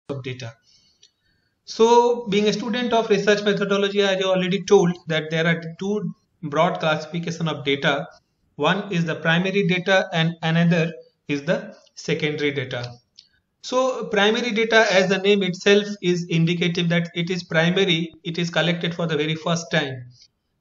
of data. So being a student of research methodology, I already told that there are two broad classification of data. One is the primary data and another is the secondary data. So primary data, as the name itself is indicative that it is primary, it is collected for the very first time.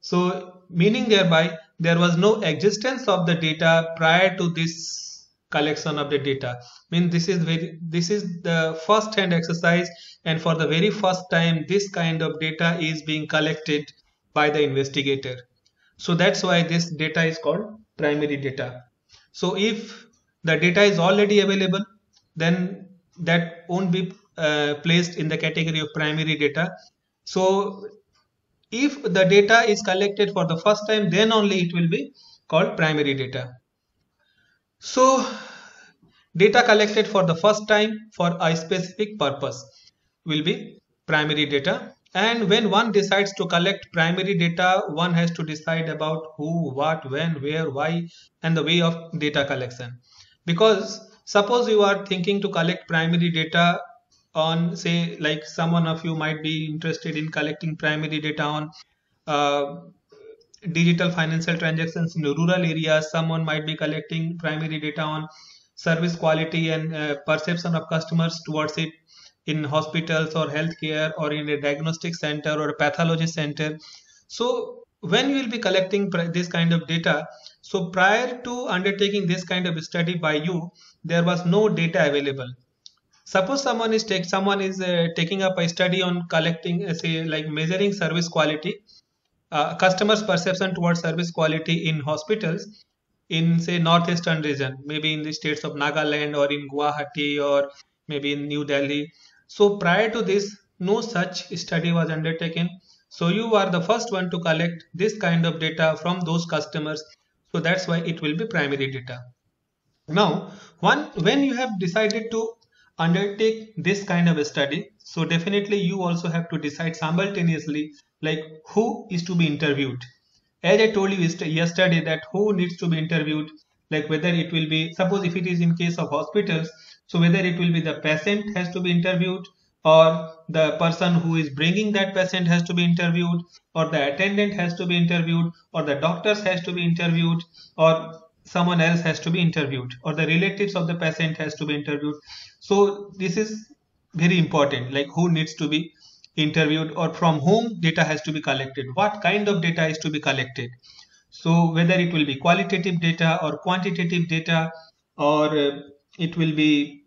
So meaning thereby there was no existence of the data prior to this collection of the data. This is the first hand exercise, and for the very first time this kind of data is being collected by the investigator. So that's why this data is called primary data. So if the data is already available, then that won't be placed in the category of primary data. So if the data is collected for the first time, then only it will be called primary data. So data collected for the first time for a specific purpose will be primary data. And when one decides to collect primary data, one has to decide about who, what, when, where, why, and the way of data collection. Because suppose you are thinking to collect primary data on, say, like someone of you might be interested in collecting primary data on digital financial transactions in rural areas. Someone might be collecting primary data on service quality and perception of customers towards it in hospitals or healthcare or in a diagnostic center or a pathology center. So when you will be collecting this kind of data, so prior to undertaking this kind of study by you, there was no data available. Suppose someone is taking up a study on collecting, say, like measuring service quality, customers' perception towards service quality in hospitals in, say, northeastern region, maybe in the states of Nagaland or in Guwahati or maybe in New Delhi. So prior to this, no such study was undertaken. So you are the first one to collect this kind of data from those customers. So that's why it will be primary data. Now, when you have decided to undertake this kind of a study, so definitely you also have to decide simultaneously like who is to be interviewed. As I told you yesterday that who needs to be interviewed, like whether it will be, suppose if it is in case of hospitals, so whether it will be the patient has to be interviewed, or the person who is bringing that patient has to be interviewed, or the attendant has to be interviewed, or the doctors has to be interviewed, or someone else has to be interviewed, or the relatives of the patient has to be interviewed. So this is very important, like who needs to be interviewed or from whom data has to be collected, what kind of data is to be collected. So whether it will be qualitative data or quantitative data, or it will be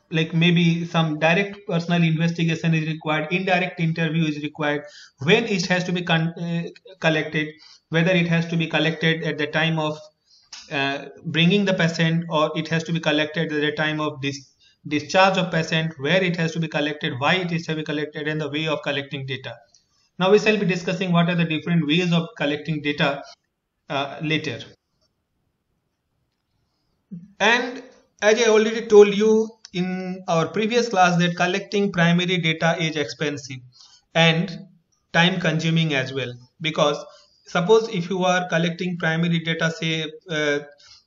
like maybe some direct personal investigation is required, indirect interview is required, when it has to be collected, whether it has to be collected at the time of bringing the patient, or it has to be collected at the time of discharge of patient, where it has to be collected, why it is to be collected, and the way of collecting data. Now we shall be discussing what are the different ways of collecting data later. And as I already told you in our previous class that collecting primary data is expensive and time consuming as well, because suppose if you are collecting primary data, say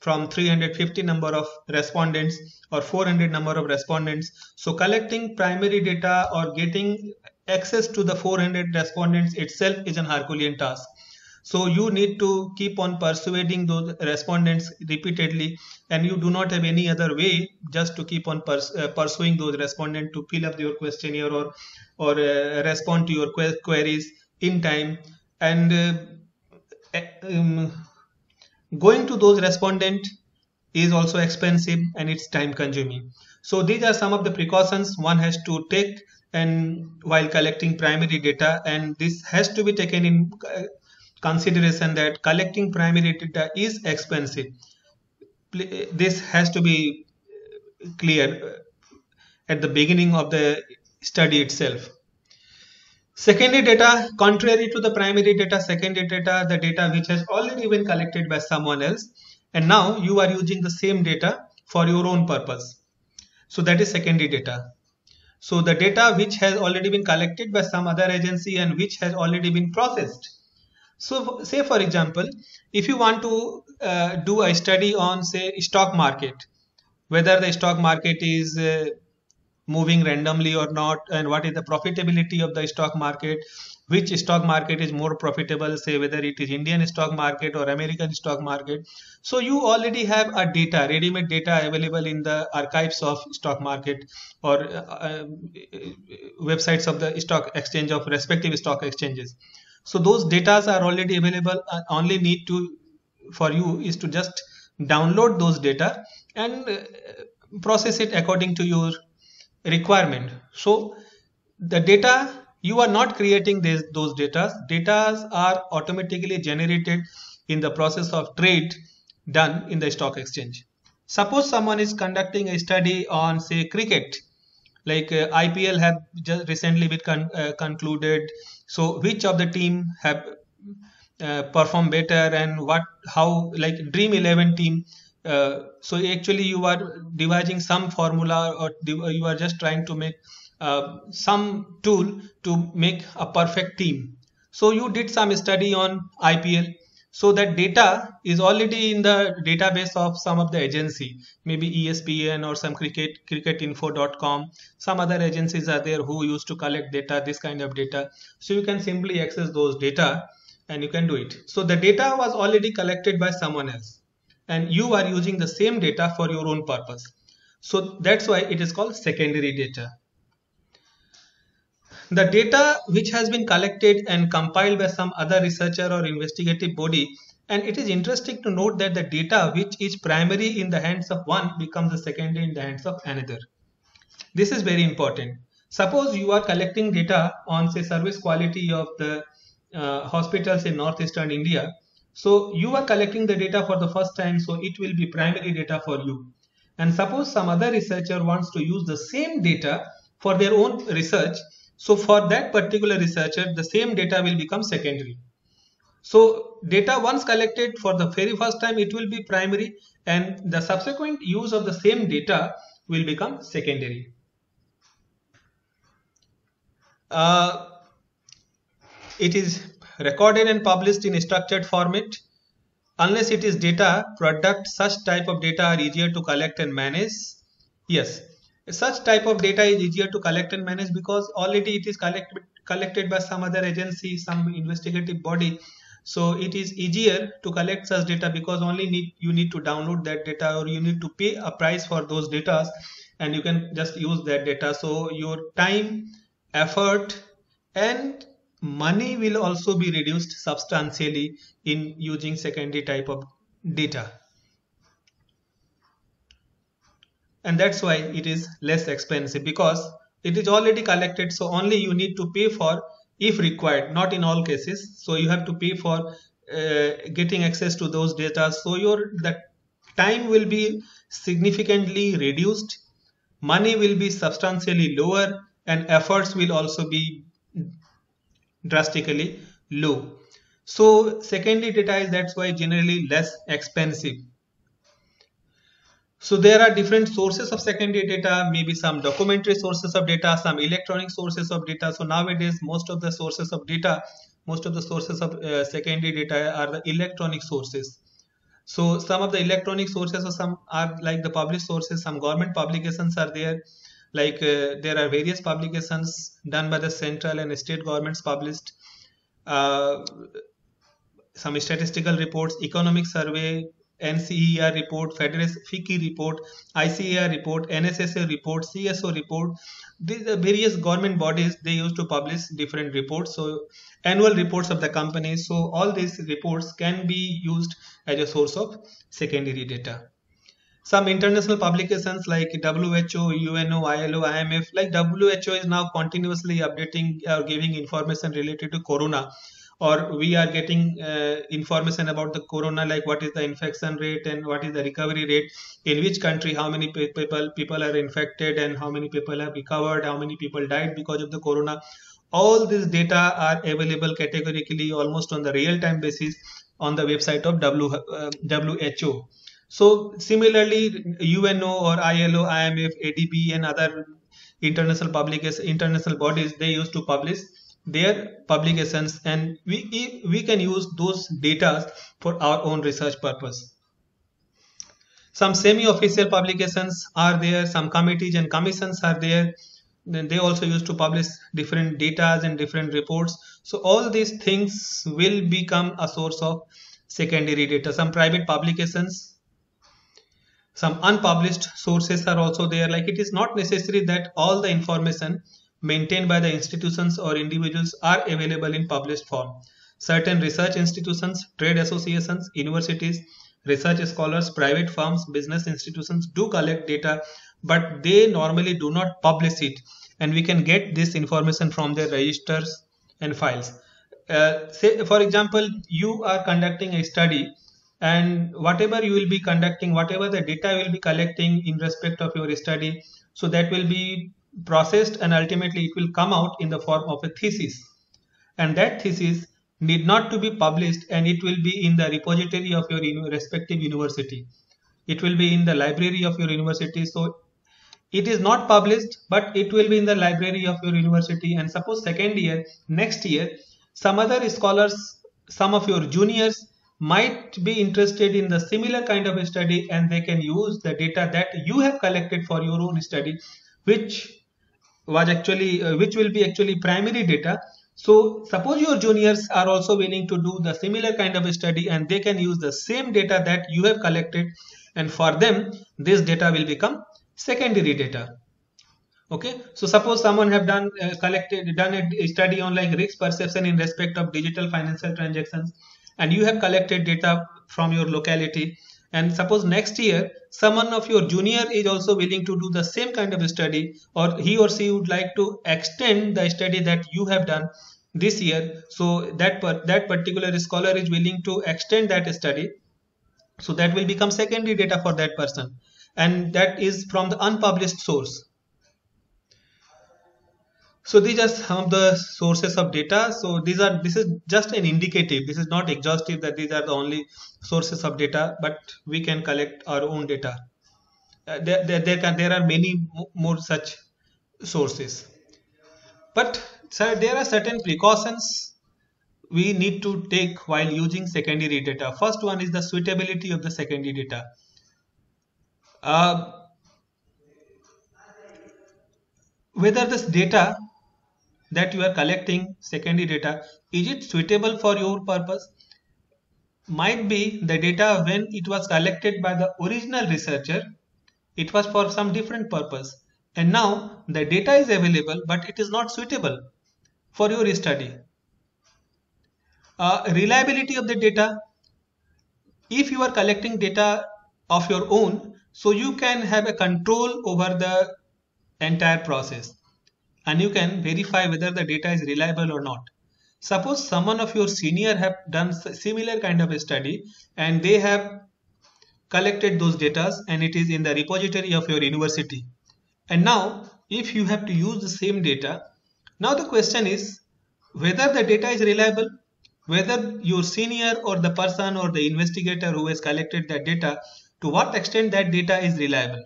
from 350 number of respondents or 400 number of respondents, so collecting primary data or getting access to the 400 respondents itself is an Herculean task. So you need to keep on persuading those respondents repeatedly, and you do not have any other way just to keep on pursuing those respondents to fill up your questionnaire or respond to your queries in time. And going to those respondents is also expensive and it's time consuming. So these are some of the precautions one has to take and while collecting primary data, and this has to be taken in consideration that collecting primary data is expensive. This has to be clear at the beginning of the study itself. Secondary data, contrary to the primary data, secondary data, the data which has already been collected by someone else, and now you are using the same data for your own purpose. So that is secondary data. So the data which has already been collected by some other agency and which has already been processed. So say for example, if you want to do a study on, say, stock market, whether the stock market is moving randomly or not, and what is the profitability of the stock market, which stock market is more profitable, say whether it is Indian stock market or American stock market. So you already have a data, ready-made data available in the archives of stock market or websites of the stock exchange of respective stock exchanges. So those datas are already available. Only need to for you is to just download those data and process it according to your requirement. So the data, you are not creating those data are automatically generated in the process of trade done in the stock exchange. Suppose someone is conducting a study on, say, cricket, like IPL have just recently been concluded. So which of the team have performed better, and how, like Dream 11 team. So actually you are devising some formula, or you are just trying to make some tool to make a perfect team. So you did some study on IPL. So that data is already in the database of some of the agency, maybe ESPN or some cricketinfo.com. Some other agencies are there who used to collect data, this kind of data. So you can simply access those data and you can do it. So the data was already collected by someone else, and you are using the same data for your own purpose. So that's why it is called secondary data. The data which has been collected and compiled by some other researcher or investigative body, and it is interesting to note that the data which is primary in the hands of one becomes the secondary in the hands of another. This is very important. Suppose you are collecting data on, say, service quality of the hospitals in northeastern India. So you are collecting the data for the first time, so it will be primary data for you. And suppose some other researcher wants to use the same data for their own research. So for that particular researcher, the same data will become secondary. So data once collected for the very first time, it will be primary, and the subsequent use of the same data will become secondary. It is recorded and published in a structured format. Unless it is data product, such type of data are easier to collect and manage. Yes, such type of data is easier to collect and manage because already it is collected by some other agency, some investigative body. So it is easier to collect such data because you need to download that data, or you need to pay a price for those data, and you can just use that data. So your time, effort and money will also be reduced substantially in using secondary type of data. And that's why it is less expensive, because it is already collected. So only you need to pay for, if required, not in all cases. So you have to pay for getting access to those data. So the time will be significantly reduced, money will be substantially lower, and efforts will also be drastically low. So secondary data is, that's why, generally less expensive. So there are different sources of secondary data, maybe some documentary sources of data, some electronic sources of data. So nowadays most of the sources of secondary data are the electronic sources. So some of the electronic sources are, some are like the published sources, some government publications are there. Like there are various publications done by the central and state governments published, some statistical reports, economic survey, NCER report, Federal FICCI report, ICAR report, NSSA report, CSO report. These are various government bodies, they used to publish different reports. So annual reports of the companies. So all these reports can be used as a source of secondary data. Some international publications like WHO, UNO, ILO, IMF, like WHO is now continuously updating or giving information related to corona, or we are getting information about the corona, like what is the infection rate and what is the recovery rate, in which country how many people are infected and how many people have recovered, how many people died because of the corona. All these data are available categorically almost on the real-time basis on the website of WHO. So similarly, UNO or ILO, IMF, ADB and other international bodies, they used to publish their publications, and we can use those data for our own research purpose. Some semi-official publications are there, some committees and commissions are there. Then they also used to publish different data and different reports. So all these things will become a source of secondary data. Some private publications, some unpublished sources are also there. Like, it is not necessary that all the information maintained by the institutions or individuals are available in published form. Certain research institutions, trade associations, universities, research scholars, private firms, business institutions do collect data, but they normally do not publish it, and we can get this information from their registers and files. Say for example, you are conducting a study, and whatever you will be conducting, whatever the data you will be collecting in respect of your study, so that will be processed and ultimately it will come out in the form of a thesis, and that thesis need not to be published, and it will be in the repository of your respective university. It will be in the library of your university. So it is not published, but it will be in the library of your university. And suppose second year, next year, some other scholars, some of your juniors might be interested in the similar kind of a study, and they can use the data that you have collected for your own study, which will be actually primary data. So suppose your juniors are also willing to do the similar kind of a study, and they can use the same data that you have collected, and for them this data will become secondary data. Okay, so suppose someone have done a study on like risk perception in respect of digital financial transactions, and you have collected data from your locality, and suppose next year someone of your junior is also willing to do the same kind of a study, or he or she would like to extend the study that you have done this year. So that particular scholar is willing to extend that study, so that will become secondary data for that person, and that is from the unpublished source. So these are some of the sources of data. So this is just an indicative, this is not exhaustive that these are the only sources of data, but we can collect our own data. There are many more such sources, but sir, there are certain precautions we need to take while using secondary data. First one is the suitability of the secondary data. Whether this data that you are collecting, secondary data, is it suitable for your purpose? Might be the data, when it was collected by the original researcher, it was for some different purpose, and now the data is available but it is not suitable for your study. Reliability of the data. If you are collecting data of your own, so you can have a control over the entire process, and you can verify whether the data is reliable or not. Suppose someone of your senior have done similar kind of a study, and they have collected those data, and it is in the repository of your university, and now if you have to use the same data, now the question is whether the data is reliable, whether your senior or the person or the investigator who has collected that data, to what extent that data is reliable,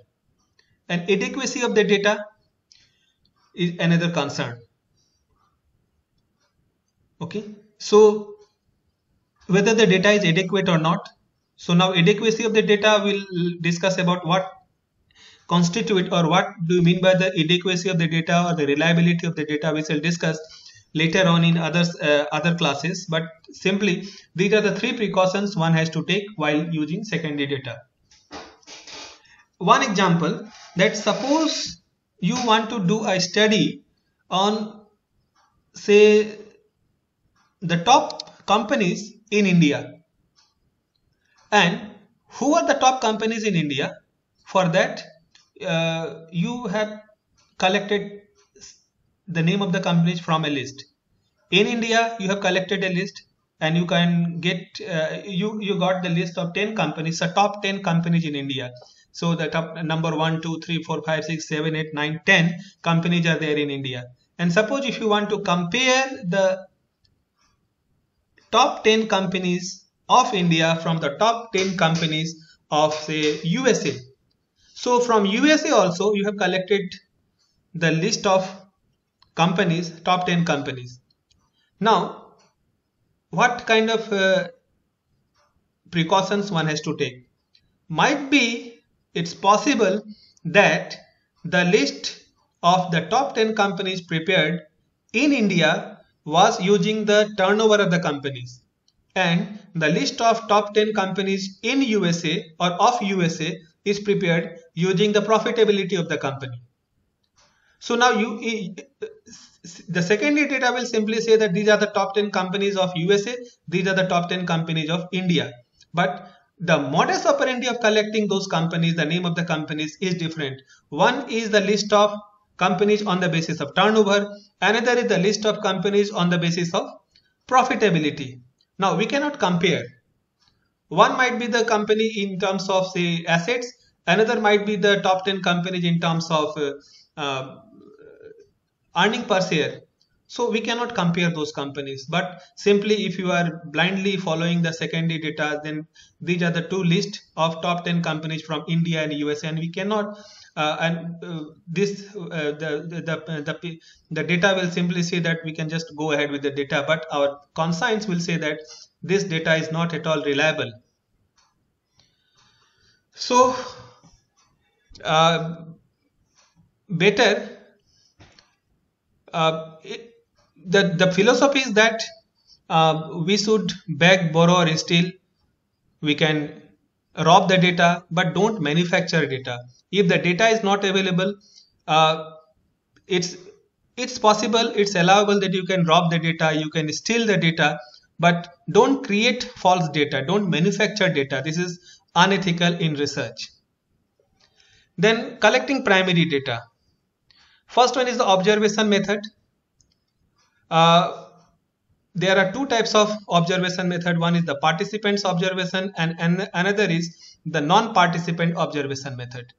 and adequacy of the data is another concern. Okay, so whether the data is adequate or not. So now adequacy of the data, we'll discuss about what constitute, or what do you mean by the adequacy of the data or the reliability of the data, which we'll discuss later on in other classes. But simply these are the three precautions one has to take while using secondary data. One example, that suppose you want to do a study on, say, the top companies in India, and who are the top companies in India. For that you have collected the name of the companies from a list. In India you have collected a list, and you can get you got the list of 10 companies, the top 10 companies in India. So the top number 1, 2, 3, 4, 5, 6, 7, 8, 9, 10 companies are there in India. And suppose if you want to compare the top 10 companies of India from the top 10 companies of, say, USA. So from USA also you have collected the list of companies, top 10 companies. Now what kind of precautions one has to take? Might be it's possible that the list of the top 10 companies prepared in India was using the turnover of the companies, and the list of top 10 companies in USA or of USA is prepared using the profitability of the company. So now the secondary data will simply say that these are the top 10 companies of USA, these are the top 10 companies of India. But the modus operandi of collecting those companies, the name of the companies, is different. One is the list of companies on the basis of turnover, another is the list of companies on the basis of profitability. Now we cannot compare. One might be the company in terms of, say, assets, another might be the top 10 companies in terms of uh, earning per share. So we cannot compare those companies, but simply if you are blindly following the secondary data, then these are the two lists of top 10 companies from India and USA, and we cannot the data will simply say that we can just go ahead with the data, but our conscience will say that this data is not at all reliable. So better the philosophy is that we should beg, borrow, or steal. We can rob the data, but don't manufacture data. If the data is not available, it's possible, it's allowable that you can rob the data, you can steal the data, but don't create false data, don't manufacture data. This is unethical in research. Then collecting primary data. First one is the observation method. There are two types of observation method. One is the participants observation, and another is the non-participant observation method.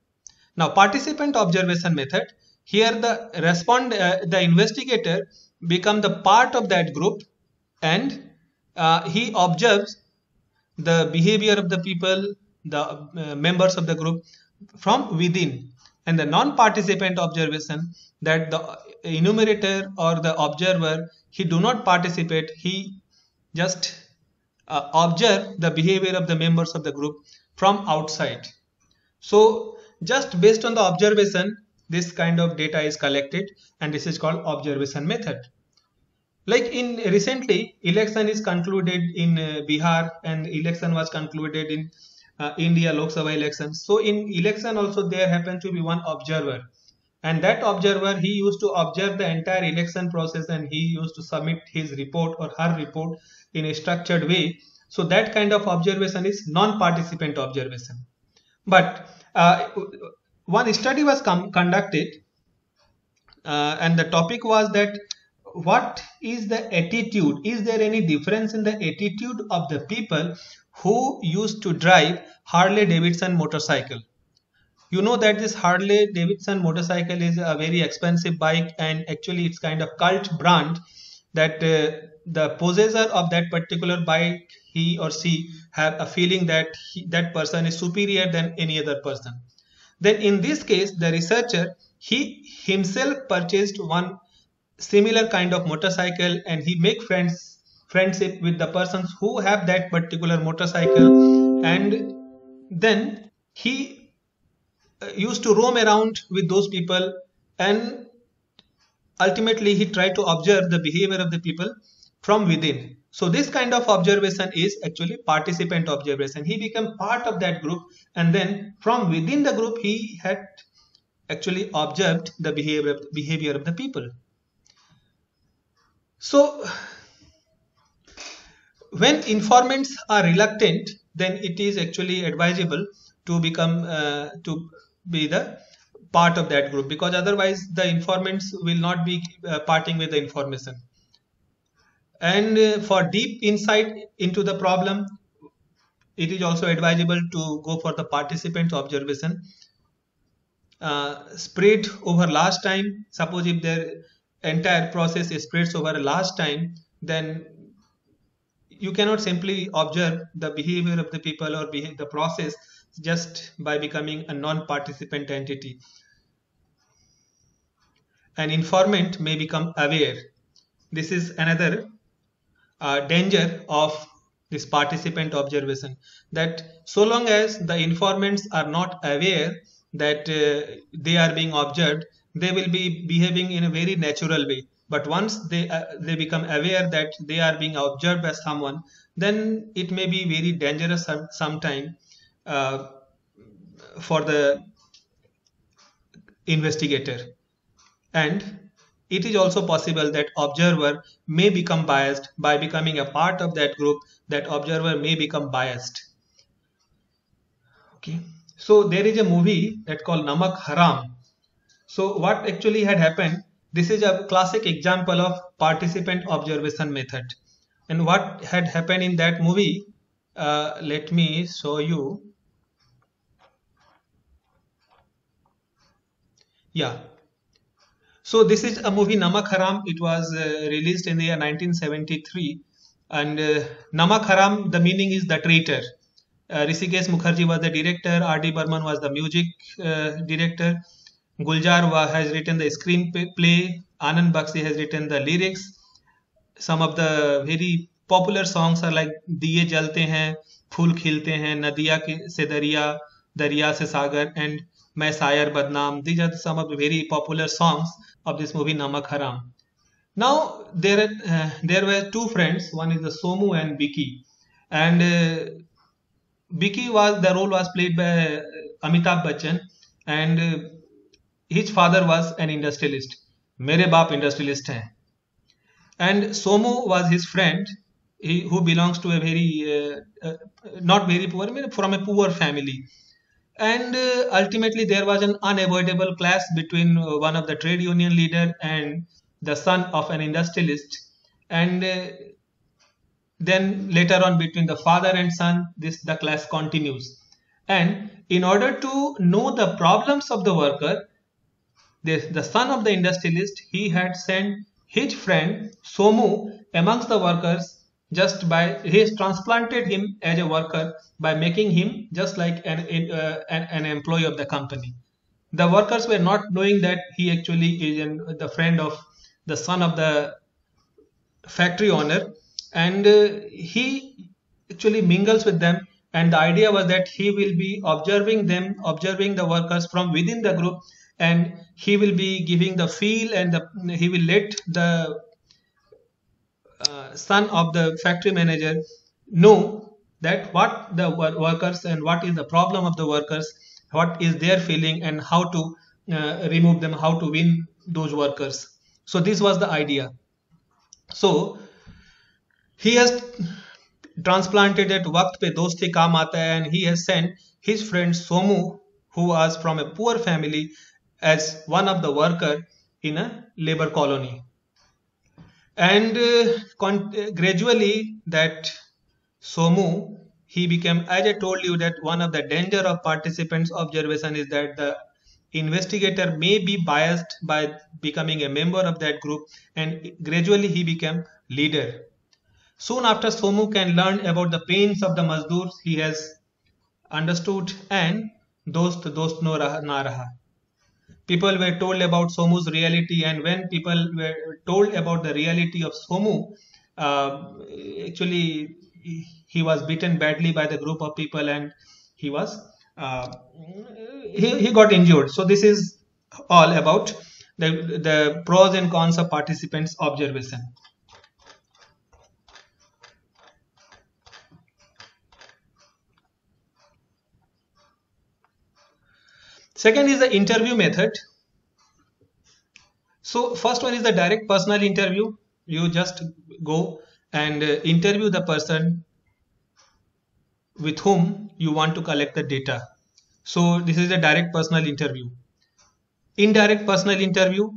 Now, participant observation method, here the investigator become the part of that group, and he observes the behavior of the people, the members of the group from within. And the non-participant observation, that the enumerator or the observer, he do not participate, he just observe the behavior of the members of the group from outside. So just based on the observation, this kind of data is collected, and this is called observation method. Like in recently, election is concluded in Bihar, and election was concluded in India Lok Sabha elections. So in election also there happened to be one observer, and that observer, he used to observe the entire election process, and he used to submit his report or her report in a structured way. So that kind of observation is non-participant observation. But one study was conducted, and the topic was that what is the attitude, is there any difference in the attitude of the people who used to drive Harley Davidson motorcycle. You know that this Harley Davidson motorcycle is a very expensive bike, and actually it's kind of cult brand, that the possessor of that particular bike, he or she have a feeling that that person is superior than any other person. Then in this case, the researcher, he himself purchased one similar kind of motorcycle, and he make friendship with the persons who have that particular motorcycle, and then he used to roam around with those people, and ultimately he tried to observe the behavior of the people from within. So this kind of observation is actually participant observation. He became part of that group, and then from within the group he had actually observed the behavior of the people. So when informants are reluctant, then it is actually advisable to become to be the part of that group, because otherwise the informants will not be parting with the information. And for deep insight into the problem, it is also advisable to go for the participant observation. Spread over large time. Suppose if their entire process spreads over a large time, then you cannot simply observe the behavior of the people or the process just by becoming a non-participant entity. An informant may become aware. This is another danger of this participant observation, that so long as the informants are not aware that they are being observed, they will be behaving in a very natural way. But once they become aware that they are being observed by someone, then it may be very dangerous sometime uh, for the investigator. And it is also possible that observer may become biased. By becoming a part of that group, that observer may become biased. Okay, so there is a movie that called Namak Haram. So what actually had happened, this is a classic example of participant observation method. And what had happened in that movie, let me show you. Yeah, so this is a movie, Namak Haram. It was released in the year 1973. And Namak Haram, the meaning is the traitor. Rishikesh Mukherjee was the director. R.D. Burman was the music director. Guljar has written the screenplay. Anand Bakshi has written the lyrics. Some of the very popular songs are like दिए जलते हैं, फूल खिलते हैं, नदिया से दरिया, दरिया से सागर, and मैं शायर बदनाम. These are some of the very popular songs of this movie Namak Haram. Now there were two friends. One is the Somu and Vicky, and Vicky the role was played by Amitabh Bachchan, and his father was an industrialist. मेरे बाप industrialist हैं. And Somu was his friend, who belongs to a very not very poor, I mean, from a poor family. And ultimately there was an unavoidable clash between one of the trade union leader and the son of an industrialist. And then later on between the father and son, the clash continues. And in order to know the problems of the worker, the son of the industrialist, he had sent his friend Somu amongst the workers. He has transplanted him as a worker by making him just like an employee of the company. The workers were not knowing that he actually is the friend of the son of the factory owner, and he actually mingles with them. And the idea was that he will be observing the workers from within the group, and he will be giving the feel, and he will let the son of the factory manager know that what the workers and what is the problem of the workers, what is their feeling, and how to remove them, how to win those workers. So this was the idea. So he has transplanted that वक्त पे दोस्ती काम आता है, and he has sent his friend Somu, who was from a poor family, as one of the worker in a labor colony. And gradually that Somu, he became, as I told you, that one of the danger of participants observation is that the investigator may be biased by becoming a member of that group, and gradually he became leader. Soon after Somu can learn about the pains of the Mazdoors, he has understood, and dost no raha na raha. People were told about Somu's reality, and when people were told about the reality of Somu, actually he was beaten badly by the group of people, and he got injured. So this is all about the pros and cons of participants observation. Second is the interview method. So first one is the direct personal interview. You just go and interview the person with whom you want to collect the data. So this is a direct personal interview. Indirect personal interview,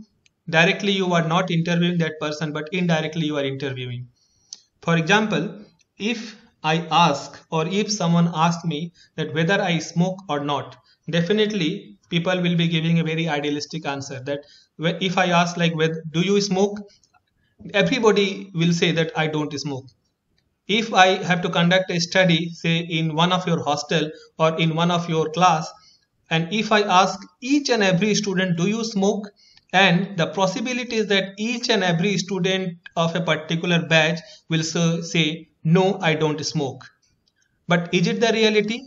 directly you are not interviewing that person, but indirectly you are interviewing. For example, if I ask, or if someone asks me that whether I smoke or not, definitely people will be giving a very idealistic answer. That if I ask like, do you smoke? Everybody will say that I don't smoke. If I have to conduct a study, say in one of your hostel or in one of your class, and if I ask each and every student, do you smoke? And the possibility is that each and every student of a particular batch will say no, I don't smoke. But is it the reality?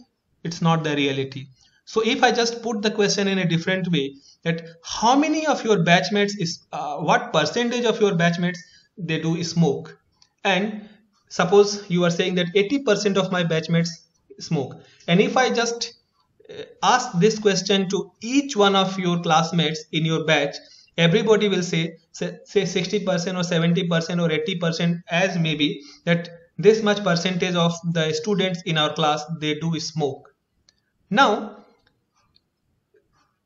It's not the reality. So if I just put the question in a different way, that how many of your batchmates is what percentage of your batchmates they do smoke, and suppose you are saying that 80% of my batchmates smoke, and if I just ask this question to each one of your classmates in your batch, everybody will say 60% or 70% or 80%, as maybe, that this much percentage of the students in our class they do smoke. Now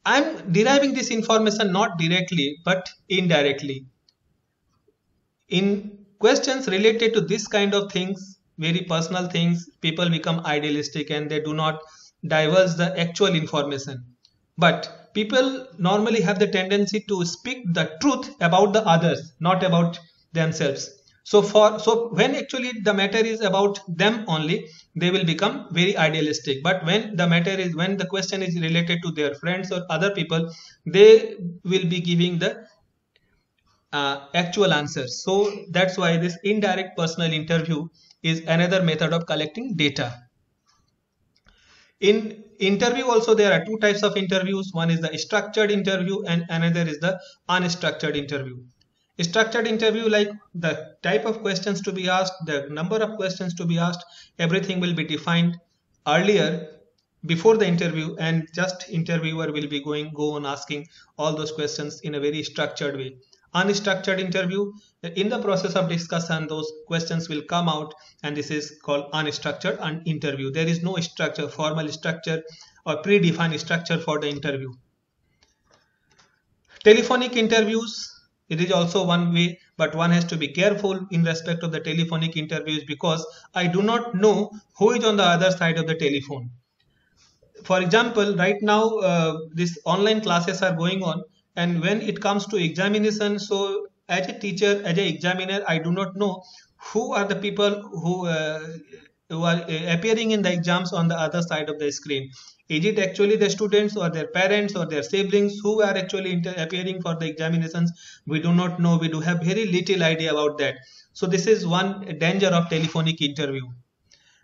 I'm deriving this information not directly but indirectly. In questions related to this kind of things, very personal things, people become idealistic and they do not divulge the actual information. But people normally have the tendency to speak the truth about the others, not about themselves. So when actually the matter is about them only, they will become very idealistic. But when the question is related to their friends or other people, they will be giving the actual answers. So that's why this indirect personal interview is another method of collecting data. In interview also there are two types of interviews. One is the structured interview and another is the unstructured interview. Structured interview, like the type of questions to be asked, the number of questions to be asked, everything will be defined earlier before the interview, and just interviewer will be go on asking all those questions in a very structured way. Unstructured interview, in the process of discussion those questions will come out, and this is called unstructured interview. There is no structure, formal structure or predefined structure for the interview. Telephonic interviews, it is also one way, but one has to be careful in respect of the telephonic interviews, because I do not know who is on the other side of the telephone. For example, right now these online classes are going on, and when it comes to examination, so as a teacher, as an examiner, I do not know who are the people who are appearing in the exams on the other side of the screen. Is it actually the students or their parents or their siblings who are actually appearing for the examinations? We do not know. We do have very little idea about that. So this is one danger of telephonic interview.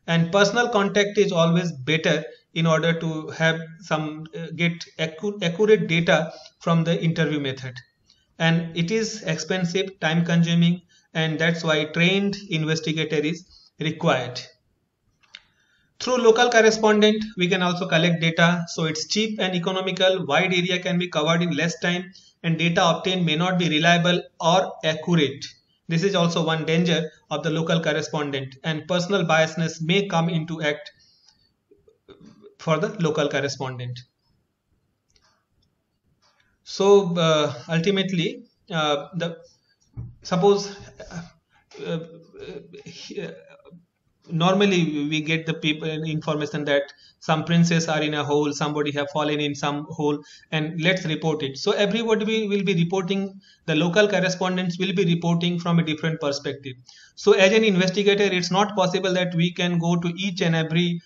And personal contact is always better in order to have some get accurate data from the interview method. And it is expensive, time consuming, and that's why trained investigator is required. Through local correspondent, we can also collect data. So it's cheap and economical, wide area can be covered in less time, and data obtained may not be reliable or accurate. This is also one danger of the local correspondent, and personal biasness may come into act for the local correspondent. So ultimately, suppose normally we get the people information that some princess are in a hole, somebody have fallen in some hole, and let's report it. So everybody will be reporting, the local correspondents will be reporting from a different perspective. So as an investigator, it's not possible that we can go to each and every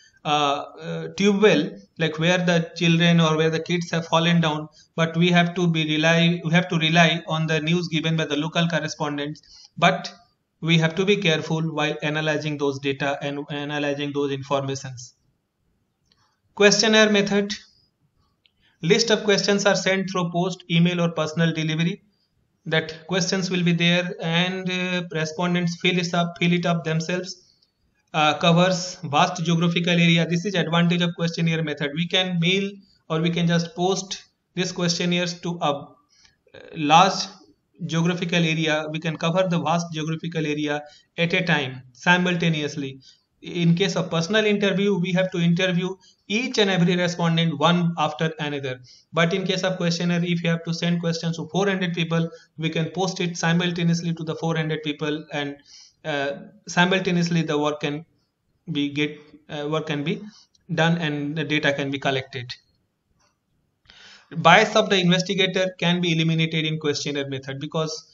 tube well, like where the children or where the kids have fallen down, but we have to rely on the news given by the local correspondents. But we have to be careful while analyzing those data and analyzing those informations. Questionnaire method. List of questions are sent through post, email or personal delivery. That questions will be there, and respondents fill it up themselves. Covers vast geographical area. This is advantage of questionnaire method. We can mail or we can just post these questionnaires to a large geographical area. We can cover the vast geographical area at a time simultaneously. In case of personal interview, we have to interview each and every respondent one after another. But in case of questionnaire, if you have to send questions to 400 people, we can post it simultaneously to the 400 people, and simultaneously the work can be done and the data can be collected. Bias of the investigator can be eliminated in questionnaire method, because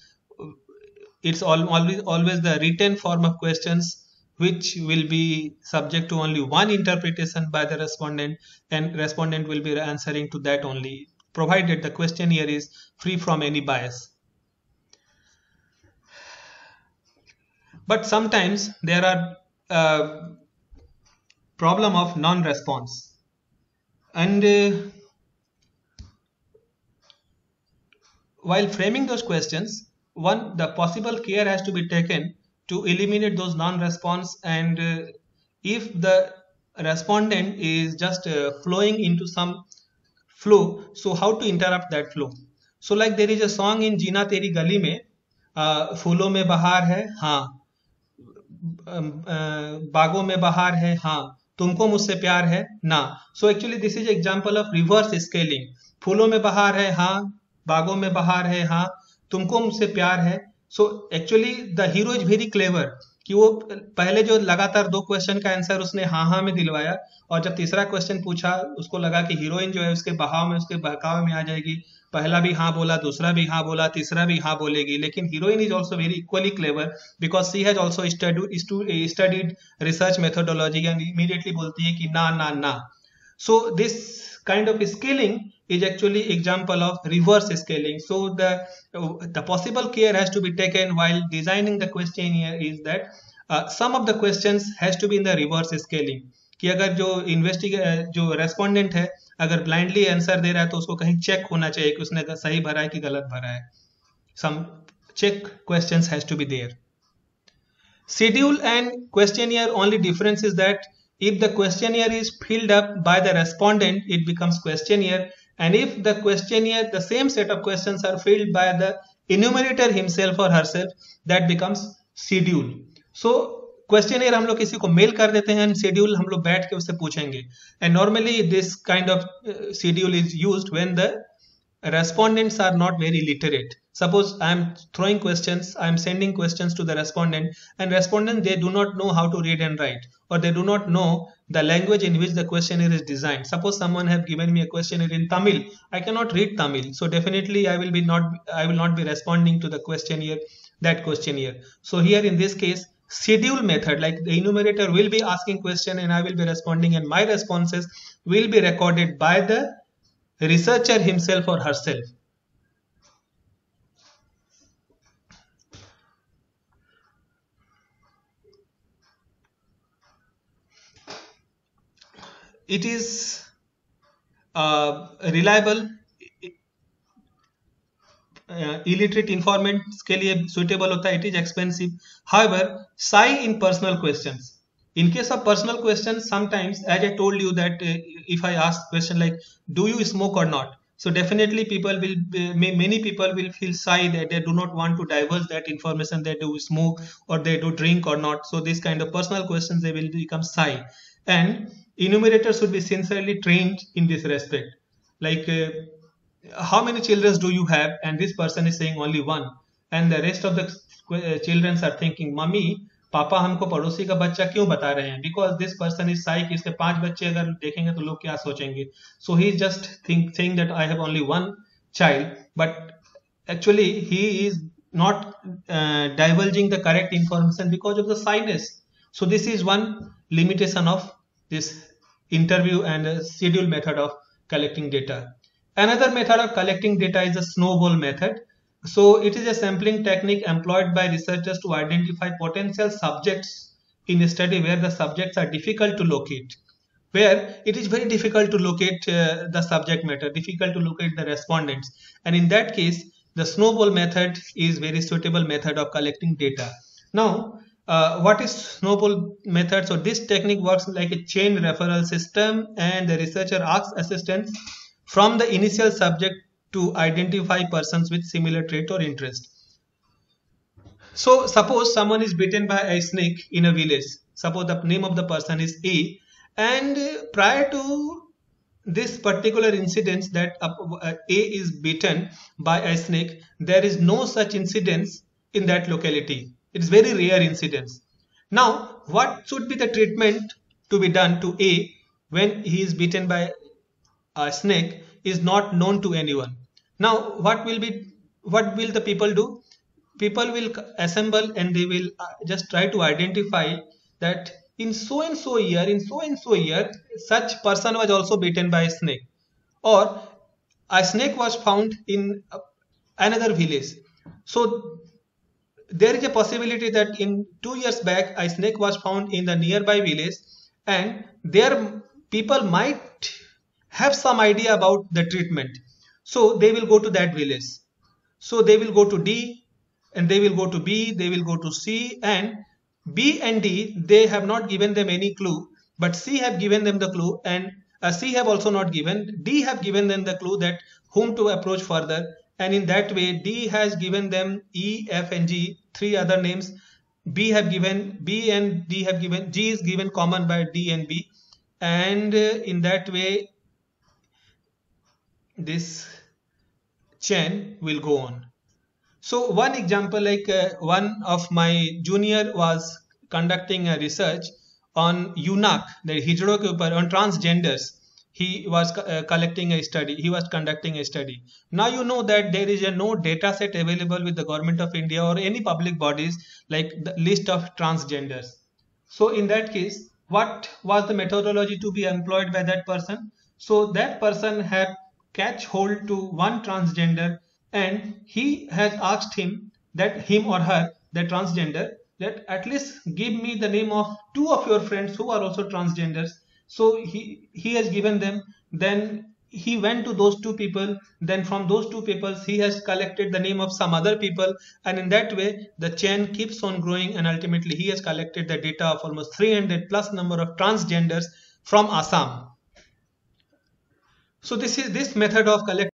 it's always the written form of questions which will be subject to only one interpretation by the respondent, and respondent will be answering to that only, provided the questionnaire is free from any bias. But sometimes there are problem of non-response. And while framing those questions, the possible care has to be taken to eliminate those non-response, and if the respondent is just flowing into some flow, so how to interrupt that flow. So like there is a song in जीना तेरी गली में, फूलों में बहार है हाँ, बागों में बहार है हाँ, तुमको मुझसे प्यार है ना. So actually this is example of reverse scaling. फूलों में बहार है हाँ, बागों में बहार है हाँ, तुमको मुझसे प्यार है. So actually the hero is very clever कि वो पहले जो लगातार 2 क्वेश्चन का आंसर उसने हाँ हाँ में दिलवाया, और जब तीसरा क्वेश्चन पूछा उसको लगा कि हीरोइन जो है उसके बहाव में, उसके बहकाव में आ जाएगी. पहला भी हाँ बोला, दूसरा भी हाँ बोला, तीसरा भी हाँ बोलेगी. लेकिन heroine is also very equally clever because she has also studied research methodology, and immediately बोलती है कि ना ना ना. So this kind of scaling is actually example of reverse scaling. So the possible care has to be taken while designing the questionnaire is that some of the questions has to be in the reverse scaling. कि अगर जो respondent है अगर blindly answer दे रहा है तो उसको कहीं चेक होना चाहिए कि उसने सही भरा है कि गलत भरा है. Some check questions has to be there. Schedule and questionnaire only difference is that if the questionnaire is filled up by the respondent, it becomes questionnaire, and if the questionnaire, the same set of questions are filled by the enumerator himself or herself, that becomes schedule. So questionnaire हम लोग किसी को mail कर देते हैं, schedule हम लोग बैठ के उससे पूछेंगे. And normally this kind of schedule is used when the respondents are not very literate. Suppose I am throwing questions, I am sending questions to the respondent, and respondent, they do not know how to read and write, or they do not know the language in which the questionnaire is designed. Suppose someone have given me a questionnaire in Tamil, I cannot read Tamil, so definitely I will not be responding to the questionnaire, that questionnaire. So here in this case, schedule method, like the enumerator will be asking question and I will be responding, and my responses will be recorded by the researcher himself or herself. It is reliable, illiterate informants के लिए suitable होता है. It is expensive. However, shy in personal questions. In case of personal questions, sometimes, as I told you that if I ask question like, do you smoke or not? So definitely many people will feel shy that they do not want to divulge that information, they do smoke or they do drink or not. So this kind of personal questions, they will become shy. And enumerators should be sincerely trained in this respect. Like how many children do you have? And this person is saying only one. And the rest of the children are thinking, Mummy, पापा हमको पड़ोसी का बच्चा क्यों बता रहे हैं? Because this person is Sai कि इसके 5 बच्चे अगर देखेंगे तो लोग क्या सोचेंगे. So he is just thinking that I have only 1 child, but actually he is not divulging the correct information because of the shyness. So this is one limitation of this interview and schedule method of collecting data. Another method of collecting data is the snowball method. So it is a sampling technique employed by researchers to identify potential subjects in a study where the subjects are difficult to locate, where it is very difficult to locate the subject matter, difficult to locate the respondents, and in that case the snowball method is very suitable method of collecting data. Now what is snowball method? So this technique works like a chain referral system, and the researcher asks assistance from the initial subject to identify persons with similar trait or interest. So suppose someone is bitten by a snake in a village. Suppose the name of the person is A, and prior to this particular incident that A is bitten by a snake, there is no such incidence in that locality. It is very rare incidence. Now what should be the treatment to be done to A when he is bitten by a snake is not known to anyone. Now what will the people do? People will assemble and they will just try to identify that in so and so year such person was also bitten by a snake, or a snake was found in another village. So there is a possibility that in 2 years back a snake was found in the nearby village, and their people might have some idea about the treatment, so they will go to that village. So they will go to D, and they will go to B, they will go to C, and B and D, they have not given them any clue, but C have given them the clue, and C have also not given. D have given them the clue that whom to approach further, and in that way D has given them E, F, and G, three other names. B have given, B and D have given, G is given common by D and B, and in that way this chain will go on. So one example, like one of my junior was conducting a research on eunuch, the hijro ke upar, on transgenders. He was collecting a study. He was conducting a study. Now you know that there is no data set available with the government of India or any public bodies like the list of transgenders. So in that case, what was the methodology to be employed by that person? So that person had catch hold to one transgender, and he has asked him, that him or her, the transgender, that at least give me the name of two of your friends who are also transgenders. So he has given them. Then he went to those two people. Then from those two people he has collected the name of some other people, and in that way the chain keeps on growing, and ultimately he has collected the data of almost 300 plus number of transgenders from Assam. So this is this method of collecting